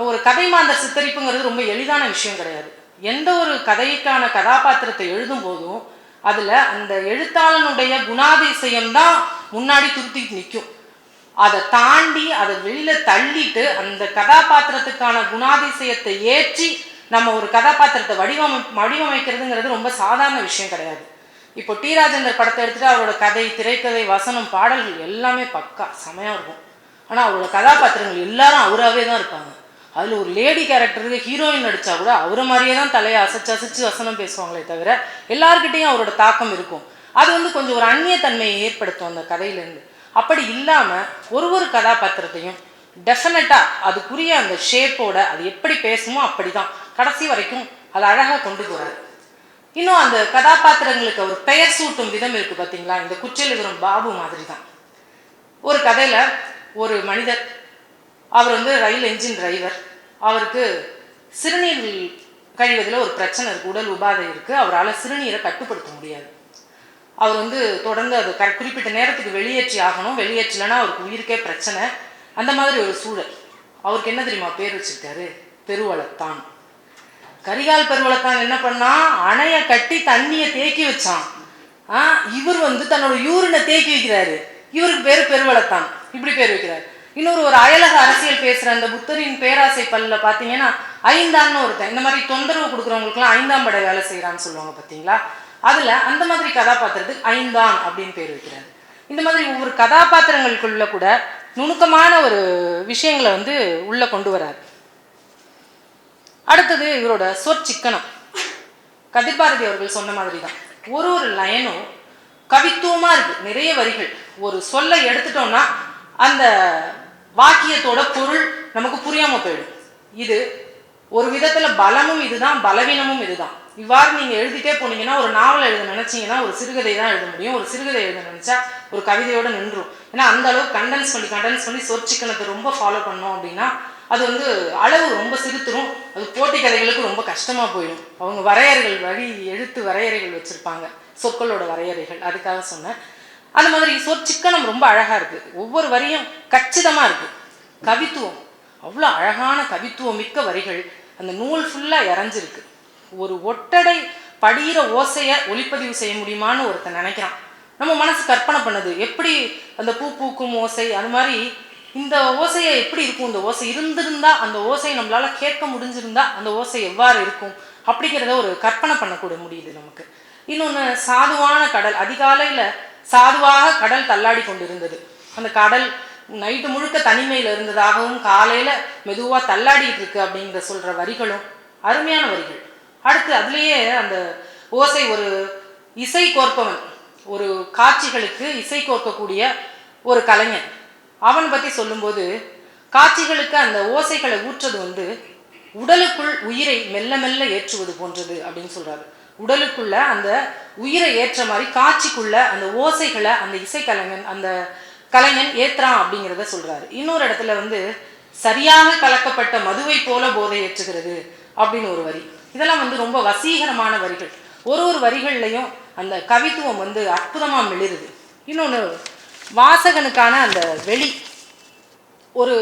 ஒரு கதை மாந்தர் சித்தரிப்புங்கிறது ரொம்ப எளிதான விஷயம் கிடையாது. எந்த ஒரு கதைக்கான கதாபாத்திரத்தை எழுதும் போதும் அதில் அந்த எழுத்தாளனுடைய குணாதிசயம்தான் முன்னாடி துருத்திட்டு நிற்கும். அதை தாண்டி அதை வெளியில் தள்ளிட்டு அந்த கதாபாத்திரத்துக்கான குணாதிசயத்தை ஏற்றி நம்ம ஒரு கதாபாத்திரத்தை வடிவமைக்கிறதுங்கிறது ரொம்ப சாதாரண விஷயம் கிடையாது. இப்போ டி ராஜேந்தர் படத்தை எடுத்துகிட்டு அவரோட கதை, திரைக்கதை, வசனம், பாடல்கள் எல்லாமே பக்கா செமையாக இருக்கும். ஆனால் அவரோட கதாபாத்திரங்கள் எல்லாரும் அவராகவே தான் இருப்பாங்க. அதில் ஒரு லேடி கேரக்டருக்கு ஹீரோயின் நடித்தா கூட அவரை மாதிரியே தான் தலையை அசைச்சு வசனம் பேசுவாங்களே தவிர எல்லாருக்கிட்டையும் அவரோட தாக்கம் இருக்கும். அது கொஞ்சம் ஒரு அந்நியத்தன்மையை ஏற்படுத்தும் அந்த கதையிலேருந்து. அப்படி இல்லாமல் ஒரு கதாபாத்திரத்தையும் டெஃபினட்டாக அதுக்குரிய அந்த ஷேப்போட அது எப்படி பேசுமோ அப்படி தான் கடைசி வரைக்கும் அது அழகாக கொண்டு போகிறாரு. இன்னும் அந்த கதாபாத்திரங்களுக்கு அவர் பெயர் சூட்டும் விதம் இருக்குது பார்த்தீங்களா, இந்த குச்செழுதும் பாபு மாதிரி தான். ஒரு கதையில் ஒரு மனிதர், அவர் ரயில் என்ஜின் டிரைவர், அவருக்கு சிறுநீர் கழிவதில் ஒரு பிரச்சனை இருக்குது, உடல் உபாதை இருக்குது, அவரால் சிறுநீரை கட்டுப்படுத்த முடியாது. அவர் தொடர்ந்து அது குறிப்பிட்ட நேரத்துக்கு வெளியேற்றி ஆகணும், வெளியேற்றலைன்னா அவருக்கு உயிருக்கே பிரச்சனை. அந்த மாதிரி ஒரு சூழல். அவருக்கு என்ன தெரியுமா பேர் வச்சிருக்காரு? பெருவளத்தான். கரிகால் பெருவளத்தான் என்ன பண்ணா, அணையை கட்டி தண்ணியை தேக்கி வச்சான். இவர் தன்னோட யூரினை தேக்கி வைக்கிறாரு, இவருக்கு பேர் பெருவளத்தான், இப்படி பேர் வைக்கிறாரு. ஒரு அயலக அரசியல் பேசுகிற அந்த புத்தரின் பேராசை பல்ல பார்த்தீங்கன்னா ஐந்தான்னு ஒருத்தன், இந்த மாதிரி தொந்தரவு கொடுக்குறவங்களுக்குலாம் 5ஆம் படை வேலை செய்கிறான்னு சொல்லுவாங்க பார்த்தீங்களா, அதில் அந்த மாதிரி கதாபாத்திரத்துக்கு ஐந்தான் அப்படின்னு பேர் வைக்கிறாரு. இந்த மாதிரி ஒவ்வொரு கதாபாத்திரங்களுக்குள்ள கூட நுணுக்கமான ஒரு விஷயங்களை உள்ளே கொண்டு வராரு. அடுத்தது இவரோட சொற்சிக்கனம். கதிர்பாரதி அவர்கள் சொன்ன மாதிரி தான் ஒரு லைனும் கவித்துவமாக இருக்குது, நிறைய வரிகள். ஒரு சொல்லை எடுத்துட்டோம்னா அந்த வாக்கியத்தோட பொருள் நமக்கு புரியாமல் போயிடும். இது ஒரு விதத்தில் பலமும் இதுதான், பலவீனமும் இதுதான். இவ்வாறு நீங்கள் எழுதிட்டே போனீங்கன்னா ஒரு நாவல் எழுத நினச்சிங்கன்னா ஒரு சிறுகதை தான் எழுத முடியும். ஒரு சிறுகதை எழுத நினச்சா ஒரு கவிதையோடு நின்றும். ஏன்னா அந்த அளவுக்கு கண்டென்ஸ் பண்ணி சொற்சிக்கனத்தை ரொம்ப ஃபாலோ பண்ணோம் அப்படின்னா அது அளவு ரொம்ப சிறுத்துரும். அது போட்டி கதைகளுக்கு ரொம்ப கஷ்டமாக போயிடும். அவங்க வரையறைகள் எழுத்து வரையறைகள் வச்சுருப்பாங்க, சொற்களோட வரையறைகள், அதுக்காக சொன்னேன். அந்த மாதிரி சொற்சிக்கனம் ரொம்ப அழகாக இருக்குது, ஒவ்வொரு வரியும் கச்சிதமாக இருக்குது. கவித்துவம், அவ்வளோ அழகான கவித்துவம் மிக்க வரிகள் அந்த நூல் ஃபுல்லாக இறஞ்சிருக்கு. ஒரு ஒட்டடை படிகிற ஓசையை ஒளிப்பதிவு செய்ய முடியுமான்னு ஒருத்தன் நினைக்கிறான். நம்ம மனசு கற்பனை பண்ணுது, எப்படி அந்த பூ பூக்கும் ஓசை, அது மாதிரி இந்த ஓசையை எப்படி இருக்கும், இந்த ஓசை இருந்திருந்தா, அந்த ஓசையை நம்மளால கேட்க முடிஞ்சிருந்தா அந்த ஓசை எவ்வாறு இருக்கும் அப்படிங்கிறத ஒரு கற்பனை பண்ணக்கூட முடியுது நமக்கு. இன்னொன்று சாதுவான கடல். அதிகாலையில் சாதுவாக கடல் தள்ளாடி கொண்டு இருந்தது. அந்த கடல் நைட்டு முழுக்க தனிமையில் இருந்ததாகவும் காலையில் மெதுவாக தள்ளாடிட்டு இருக்கு அப்படிங்கிற சொல்கிற வரிகளும் அருமையான வரிகள். அடுத்து அதுலேயே அந்த ஓசை ஒரு இசை கோர்ப்பவன், ஒரு காட்சிகளுக்கு இசை கோர்க்கக்கூடிய ஒரு கலைஞன், அவன் பற்றி சொல்லும்போது காட்சிகளுக்கு அந்த ஓசைகளை ஊற்றுறது உடலுக்குள் உயிரை மெல்ல மெல்ல ஏற்றுவது போன்றது அப்படின்னு சொல்கிறாரு. உடலுக்குள்ள அந்த உயிரை ஏற்ற மாதிரி காட்சிக்குள்ள அந்த ஓசைகளை அந்த அந்த கலைஞன் ஏற்றுறான் அப்படிங்கிறத சொல்கிறாரு. இன்னொரு இடத்துல சரியாக கலக்கப்பட்ட மதுவை போல போதை ஏற்றுகிறது அப்படின்னு ஒரு வரி. இதெல்லாம் ரொம்ப வசீகரமான வரிகள். ஒரு வரிகள்லையும் அந்த கவித்துவம் அற்புதமாக மிளிருது. இன்னொன்று வாசகனுக்கான அந்த வெளி. ஒரு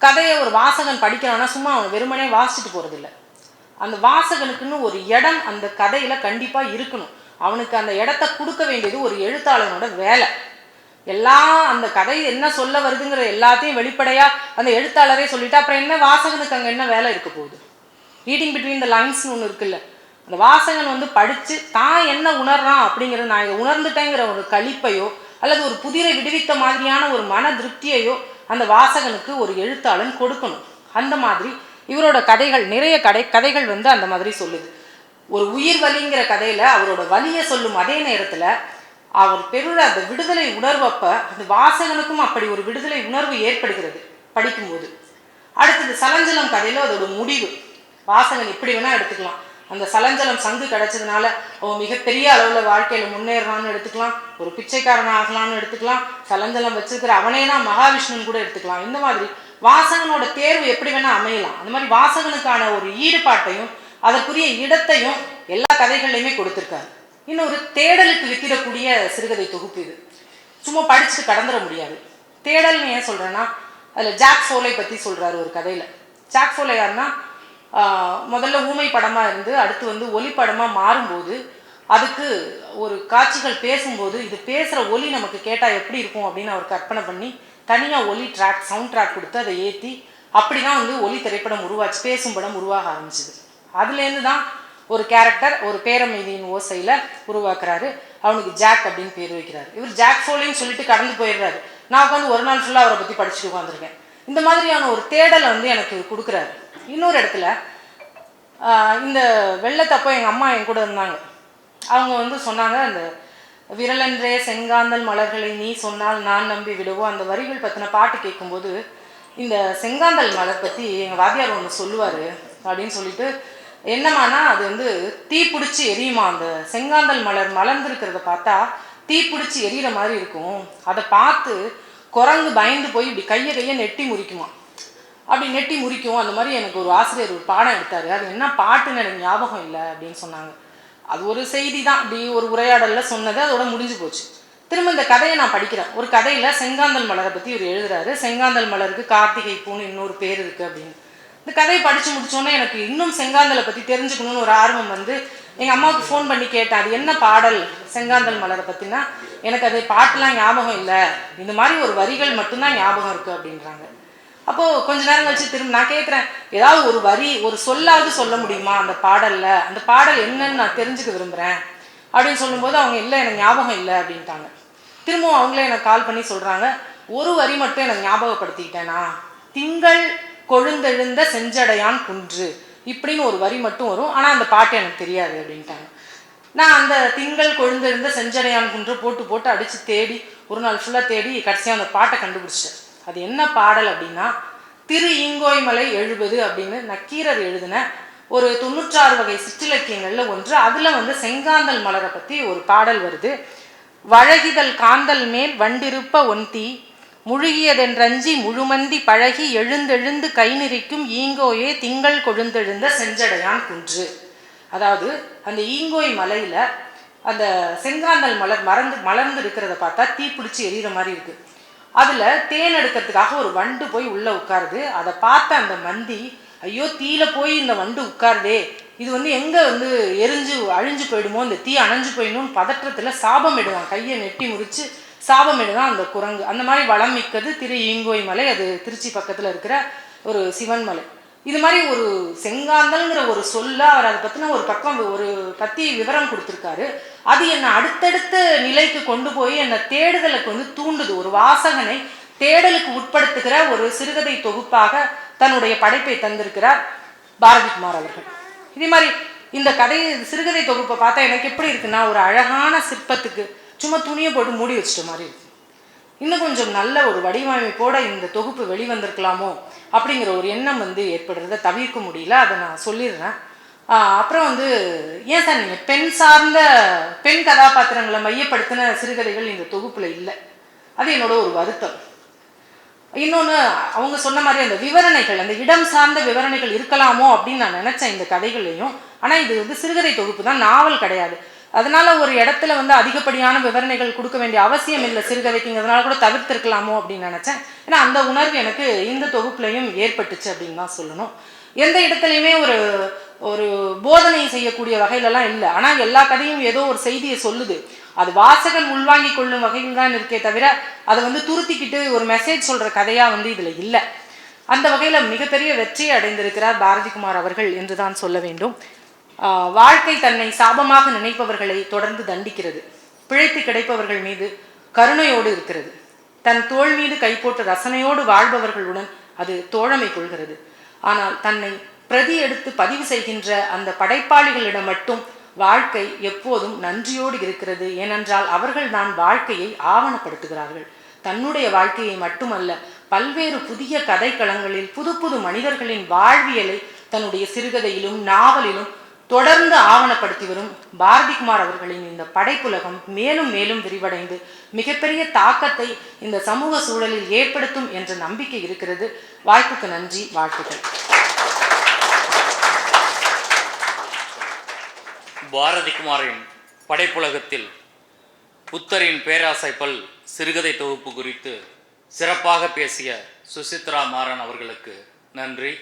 கதையை ஒரு வாசகன் படிக்கிறான்னா சும்மா அவன் வெறுமனே வாசிச்சுட்டு போகிறதில்ல. அந்த வாசகனுக்குன்னு ஒரு இடம் அந்த கதையில் கண்டிப்பாக இருக்கணும். அவனுக்கு அந்த இடத்த கொடுக்க வேண்டியது ஒரு எழுத்தாளனோட வேலை. அந்த கதை என்ன சொல்ல வருதுங்கிற எல்லாத்தையும் வெளிப்படையாக அந்த எழுத்தாளரே சொல்லிட்டா அப்புறம் என்ன வாசகனுக்கு அங்கே என்ன வேலை இருக்க போகுது? ரீடிங் பிட்வீன் த லைன்ஸ்னு ஒன்று இருக்குல்ல, அந்த வாசகன் படித்து தான் என்ன உணர்றான் அப்படிங்கிறது, நான் இதை உணர்ந்துட்டேங்கிற ஒரு களிப்பையோ அல்லது ஒரு புதிரை விடுவித்த மாதிரியான ஒரு மன திருப்தியையோ அந்த வாசகனுக்கு ஒரு எழுத்தாளன் கொடுக்கணும். அந்த மாதிரி இவரோட கதைகள், நிறைய கதைகள் அந்த மாதிரி சொல்லுது. ஒரு உயிர் வலிங்கிற கதையில் அவரோட வலியை சொல்லும் அதே நேரத்தில் அவர் பெறுற அந்த விடுதலை உணர்வப்ப அந்த வாசகனுக்கும் அப்படி ஒரு விடுதலை உணர்வு ஏற்படுகிறது படிக்கும்போது. அடுத்தது சலஞ்சலம் கதையில் அதோட முடிவு வாசகன் இப்படி வேணால் எடுத்துக்கலாம். அந்த சலஞ்சலம் சங்கு கிடைச்சதுனால அவன் மிகப்பெரிய அளவில் வாழ்க்கையில் முன்னேறான்னு எடுத்துக்கலாம், ஒரு பிச்சைக்காரன் ஆகலான்னு எடுத்துக்கலாம், சலஞ்சலம் வச்சிருக்கிற அவனே தான் மகாவிஷ்ணுன்னு கூட எடுத்துக்கலாம். இந்த மாதிரி வாசகனோட தேர்வு எப்படி வேணால் அமையலாம். அந்த மாதிரி வாசகனுக்கான ஒரு ஈடுபாட்டையும் அதற்குரிய இடத்தையும் எல்லா கதைகள்லையுமே கொடுத்துருக்காரு. இன்னொரு தேடலுக்கு வித்திடக்கூடிய சிறுகதை தொகுப்பு இது. சும்மா படிச்சுட்டு கடந்துட முடியாது. தேடல்னு ஏன் சொல்கிறேன்னா அதில் ஜாக் ஃபோலை பற்றி சொல்கிறாரு ஒரு கதையில். ஜாக் ஃபோலை யாருன்னா முதல்ல ஊமை படமாக இருந்து அடுத்து ஒலி படமாக மாறும்போது அதுக்கு ஒரு காட்சிகள் பேசும்போது இது பேசுகிற ஒலி நமக்கு கேட்டால் எப்படி இருக்கும் அப்படின்னு அவர் கற்பனை பண்ணி தனியாக ஒலி ட்ராக், சவுண்ட் ட்ராக் கொடுத்து அதை ஏற்றி அப்படி தான் ஒலி திரைப்படம் உருவாச்சு, பேசும் படம் உருவாக ஆரம்பிச்சுது. அதுலேருந்து தான் ஒரு கேரக்டர் ஒரு பேரமைதியின் ஓசையில் உருவாக்குறாரு. அவனுக்கு ஜாக் அப்படின்னு பேர் வைக்கிறாரு. இவர் ஜாக் ஃபோலின்னு சொல்லிட்டு கடந்து போயிடுறாரு. நான் உட்காந்து ஒரு நாள் ஃபுல்லாக அவரை பற்றி படிச்சுட்டு உட்காந்துருக்கேன். இந்த மாதிரியான ஒரு தேடலை வந்து எனக்கு கொடுக்குறாரு. இன்னொரு இடத்துல இந்த வெள்ளத்தப்போ எங்கள் அம்மா என் கூட இருந்தாங்க. அவங்க வந்து சொன்னாங்க, அந்த விரலன்றே செங்காந்தல் மலர்களை நீ சொன்னால் நான் நம்பி விடுவோம், அந்த வரிகள் பற்றின பாட்டு கேட்கும்போது இந்த செங்காந்தல் மலர் பற்றி எங்கள் வாத்தியார் ஒன்று சொல்லுவார் அப்படின்னு சொல்லிட்டு, என்னமானா அது வந்து தீ பிடிச்சி எரியுமா, அந்த செங்காந்தல் மலர் மலர்ந்துருக்கிறத பார்த்தா தீ பிடிச்சி எரியிற மாதிரி இருக்கும், அதை பார்த்து குரங்கு பயந்து போய் இப்படி கையை நெட்டி முறிக்குமா, அப்படி நெட்டி முறிக்கும். அந்த மாதிரி எனக்கு ஒரு ஆசிரியர் ஒரு பாடம் எடுத்தார். அது என்ன பாட்டுன்னு எனக்கு ஞாபகம் இல்லை அப்படின்னு சொன்னாங்க. அது ஒரு செய்தி தான், அப்படி ஒரு உரையாடலில் சொன்னது, அதோட முடிஞ்சு போச்சு. திரும்ப இந்த கதையை நான் படிக்கிறேன். ஒரு கதையில் செங்காந்தல் மலரை பற்றி இவர் எழுதுறாரு. செங்காந்தல் மலருக்கு கார்த்திகை பூன்னு இன்னொரு பேர் இருக்குது அப்படின்னு. இந்த கதையை படித்து முடித்தோன்னே எனக்கு இன்னும் செங்காந்தலை பற்றி தெரிஞ்சுக்கணுன்னு ஒரு ஆர்வம் வந்து எங்கள் அம்மாவுக்கு ஃபோன் பண்ணி கேட்டேன், அது என்ன பாடல் செங்காந்தல் மலரை பற்றினா, எனக்கு அது பாட்டுலாம் ஞாபகம் இல்லை, இந்த மாதிரி ஒரு வரிகள் மட்டும்தான் ஞாபகம் இருக்குது அப்படின்றாங்க. அப்போது கொஞ்ச நேரம் கழிச்சு திரும்ப நான் கேட்குறேன், ஏதாவது ஒரு வரி ஒரு சொல்லாவது சொல்ல முடியுமா அந்த பாடலில், அந்த பாடல் என்னன்னு நான் தெரிஞ்சுக்க விரும்புகிறேன் அப்படின்னு சொல்லும்போது அவங்க இல்லை எனக்கு ஞாபகம் இல்லை அப்படின்ட்டாங்க. திரும்பவும் அவங்களே எனக்கு கால் பண்ணி சொல்கிறாங்க, ஒரு வரி மட்டும் எனக்கு ஞாபகப்படுத்திக்கிட்டேனா, திங்கள் கொழுந்தெழுந்த செஞ்சடையான் குன்று இப்படின்னு ஒரு வரி மட்டும் வரும், ஆனால் அந்த பாட்டு எனக்கு தெரியாது அப்படின்ட்டாங்க. நான் அந்த திங்கள் கொழுந்தெழுந்த செஞ்சடையான் குன்று போட்டு அடித்து தேடி ஒரு நாள் ஃபுல்லாக தேடி கடைசியாக அந்த பாட்டை கண்டுபிடிச்சிட்டேன். அது என்ன பாடல் அப்படின்னா, திரு ஈங்கோய் மலை 70 அப்படின்னு நக்கீரர் எழுதின ஒரு 96 வகை சிற்றிலக்கியங்களில் ஒன்று. அதில் வந்து செங்காந்தல் மலரை பற்றி ஒரு பாடல் வருது. வழகிதல் காந்தல் மேல் வண்டிருப்ப ஒன்தி முழுகியதென்றஞ்சி முழுமந்தி பழகி எழுந்தெழுந்து கை நெறிக்கும் ஈங்கோயே திங்கள் கொழுந்தெழுந்த செஞ்சடையான் குன்று. அதாவது அந்த ஈங்கோய் மலையில் அந்த செங்காந்தல் மலர் மலர்ந்து இருக்கிறத பார்த்தா தீப்பிடிச்சி எரியிற மாதிரி இருக்குது. அதில் தேன் எடுக்கிறதுக்காக ஒரு வண்டு போய் உள்ளே உட்காருது. அதை பார்த்த அந்த மந்தி, ஐயோ தீயில போய் இந்த வண்டு உட்காருதே, இது வந்து எங்கே வந்து எரிஞ்சு அழிஞ்சு போயிடுமோ, இந்த தீ அணைஞ்சு போயிடணும்னு பதற்றத்தில் சாபம் இடுவான், கையை நெட்டி முறித்து சாபம் இடுதான் அந்த குரங்கு. அந்த மாதிரி வளம் மிக்கது திரு ஈங்கோய் மலை. அது திருச்சி பக்கத்தில் இருக்கிற ஒரு சிவன் மலை. இது மாதிரி ஒரு செங்காந்தல்ங்கிற ஒரு சொல்ல அவர் அதை பற்றின ஒரு பக்கம் ஒரு பற்றி விவரம் கொடுத்துருக்காரு. அது என்னை அடுத்தடுத்த நிலைக்கு கொண்டு போய் என்னை தேடுதலுக்கு வந்து தூண்டுது. ஒரு வாசகனை தேடலுக்கு உட்படுத்துகிற ஒரு சிறுகதை தொகுப்பாக தன்னுடைய படைப்பை தந்திருக்கிறார் பாரதிகுமார் அவர்கள். இதே மாதிரி இந்த கதை சிறுகதை தொகுப்பை பார்த்தா எனக்கு எப்படி இருக்குன்னா, ஒரு அழகான சிற்பத்துக்கு சும்மா துணியை போட்டு மூடி வச்சுட்ட மாதிரி இருக்கு. இன்னும் கொஞ்சம் நல்ல ஒரு வடிவமைப்போட இந்த தொகுப்பு வெளிவந்திருக்கலாமோ அப்படிங்கிற ஒரு எண்ணம் வந்து ஏற்படுறத தவிர்க்க முடியல. அதை நான் சொல்லிடுறேன். அப்புறம் வந்து ஏன் சார் நீங்கள் பெண் சார்ந்த பெண் கதாபாத்திரங்களை மையப்படுத்தின சிறுகதைகள் இந்த தொகுப்பில் இல்லை, அது என்னோட ஒரு வருத்தம். இன்னொன்று, அவங்க சொன்ன மாதிரி அந்த விவரணைகள், அந்த இடம் சார்ந்த விவரணைகள் இருக்கலாமோ அப்படின்னு நான் நினச்சேன் இந்த கதைகள்லையும். ஆனால் இது வந்து சிறுகதை தொகுப்பு தான், நாவல் கிடையாது. அதனால ஒரு இடத்துல வந்து அதிகப்படியான விவரணைகள் கொடுக்க வேண்டிய அவசியம் இல்லை சிறுகதைக்குங்கிறதுனால கூட தவிர்த்திருக்கலாமோ அப்படின்னு நினச்சேன். ஏன்னா அந்த உணர்வு எனக்கு இந்த தொகுப்புலையும் ஏற்பட்டுச்சு அப்படின்னு தான் சொல்லணும். எந்த இடத்துலையுமே ஒரு ஒரு போதனை செய்யக்கூடிய வகையிலலாம் இல்லை. ஆனால் எல்லா கதையும் ஏதோ ஒரு செய்தியை சொல்லுது. அது வாசகன் உள்வாங்கி கொள்ளும் வகையில் தான் இருக்கே தவிர அதை வந்து துருத்திக்கிட்டு ஒரு மெசேஜ் சொல்கிற கதையாக வந்து இதில் இல்லை. அந்த வகையில் மிகப்பெரிய வெற்றியை அடைந்திருக்கிறார் பாரதிகுமார் அவர்கள் என்று தான் சொல்ல வேண்டும். வாழ்க்கை தன்னை சாபமாக நினைப்பவர்களை தொடர்ந்து தண்டிக்கிறது. பிழைத்து கிடைப்பவர்கள் மீது கருணையோடு இருக்கிறது. தன் தோள் மீது கை போட்டு ரசனையோடு வாழ்பவர்களுடன் அது தோழமை கொள்கிறது. ஆனால் தன்னை பிரதி எடுத்து பதிவு செய்கின்ற அந்த படைப்பாளிகளிடம் மட்டும் வாழ்க்கை எப்போதும் நன்றியோடு இருக்கிறது. ஏனென்றால் அவர்கள் தான் வாழ்க்கையை ஆவணப்படுத்துகிறார்கள். தன்னுடைய வாழ்க்கையை மட்டுமல்ல, பல்வேறு புதிய கதைக்களங்களில் புது புது மனிதர்களின் வாழ்வியலை தன்னுடைய சிறுகதையிலும் நாவலிலும் தொடர்ந்து ஆவணப்படுத்தி வரும் பாரதிகுமார் அவர்களின் இந்த படைப்புலகம் மேலும் மேலும் விரிவடைந்து மிகப்பெரிய தாக்கத்தை இந்த சமூக சூழலில் ஏற்படுத்தும் என்ற நம்பிக்கை இருக்கிறது. வாய்ப்புக்கு நன்றி, வாழ்த்துக்கள். பாரதிகுமாரின் படைப்புலகத்தில் புத்தரின் பேராசைப்பல் சிறுகதை தொகுப்பு குறித்து சிறப்பாக பேசிய சுசித்ரா மாறன் அவர்களுக்கு நன்றி.